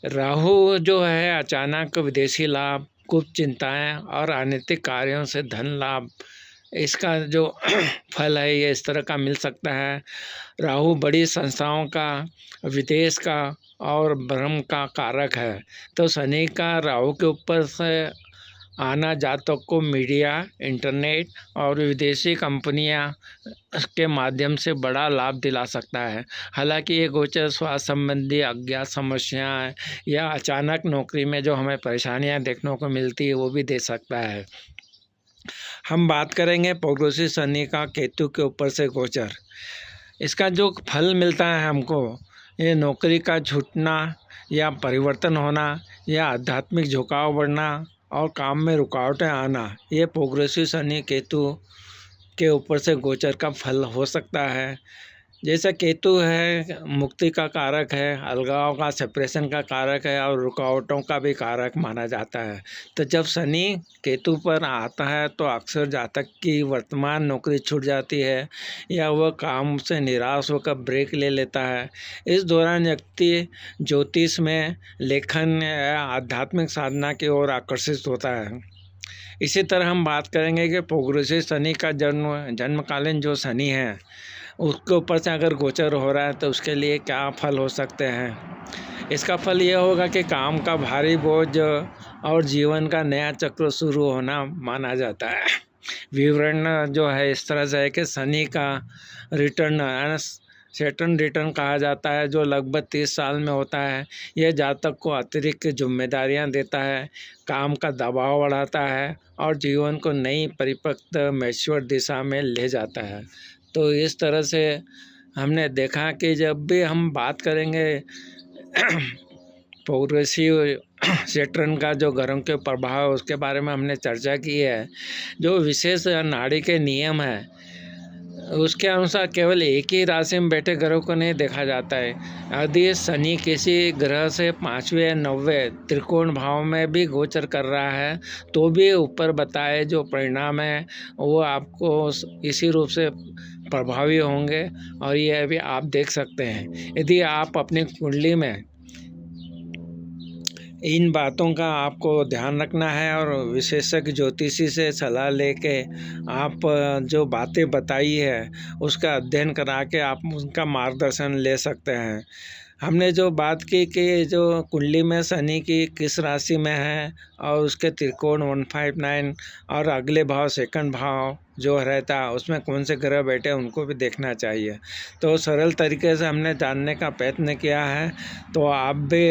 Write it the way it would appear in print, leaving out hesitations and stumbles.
राहु जो है अचानक विदेशी लाभ, गुप्त चिंताएं और अनैतिक कार्यों से धन लाभ, इसका जो फल है ये इस तरह का मिल सकता है। राहु बड़ी संस्थाओं का, विदेश का और भ्रम का कारक है। तो शनि का राहु के ऊपर से आना जातक को मीडिया, इंटरनेट और विदेशी कंपनियां के माध्यम से बड़ा लाभ दिला सकता है। हालांकि ये गोचर स्वास्थ्य संबंधी अज्ञात समस्याएं या अचानक नौकरी में जो हमें परेशानियां देखने को मिलती है वो भी दे सकता है। हम बात करेंगे प्रोग्रेसिव शनि का केतु के ऊपर से गोचर। इसका जो फल मिलता है हमको, ये नौकरी का छूटना या परिवर्तन होना या आध्यात्मिक झुकाव बढ़ना और काम में रुकावटें आना, ये प्रोग्रेसिव शनि केतु के ऊपर से गोचर का फल हो सकता है। जैसा केतु है मुक्ति का कारक है, अलगाव का, सेपरेशन का कारक है और रुकावटों का भी कारक माना जाता है। तो जब शनि केतु पर आता है तो अक्सर जातक की वर्तमान नौकरी छूट जाती है या वह काम से निराश होकर ब्रेक ले लेता है। इस दौरान व्यक्ति ज्योतिष में, लेखन या आध्यात्मिक साधना की ओर आकर्षित होता है। इसी तरह हम बात करेंगे कि प्रोग्रेसिव शनि का जन्मकालीन जो शनि है उसके ऊपर से अगर गोचर हो रहा है तो उसके लिए क्या फल हो सकते हैं। इसका फल यह होगा कि काम का भारी बोझ और जीवन का नया चक्र शुरू होना माना जाता है। विवरण जो है इस तरह से है कि शनि का रिटर्न सैटर्न रिटर्न कहा जाता है, जो लगभग 30 साल में होता है। यह जातक को अतिरिक्त जिम्मेदारियां देता है, काम का दबाव बढ़ाता है और जीवन को नई परिपक्व मैच्योर दिशा में ले जाता है। तो इस तरह से हमने देखा कि जब भी हम बात करेंगे प्रोग्रेसिव सैटर्न का जो ग्रहों के प्रभाव है उसके बारे में हमने चर्चा की है। जो विशेष नाड़ी के नियम है उसके अनुसार केवल एक ही राशि में बैठे ग्रहों को नहीं देखा जाता है। यदि शनि किसी ग्रह से 5वें या 9वें त्रिकोण भाव में भी गोचर कर रहा है तो भी ऊपर बताए जो परिणाम है वो आपको इसी रूप से प्रभावी होंगे और ये भी आप देख सकते हैं। यदि आप अपनी कुंडली में इन बातों का आपको ध्यान रखना है और विशेषज्ञ ज्योतिषी से सलाह लेके आप जो बातें बताई है उसका अध्ययन करा के आप उनका मार्गदर्शन ले सकते हैं। हमने जो बात की कि जो कुंडली में शनि की किस राशि में है और उसके त्रिकोण 159 और अगले भाव सेकंड भाव जो रहता है उसमें कौन से ग्रह बैठे उनको भी देखना चाहिए। तो सरल तरीके से हमने जानने का प्रयत्न किया है। तो आप भी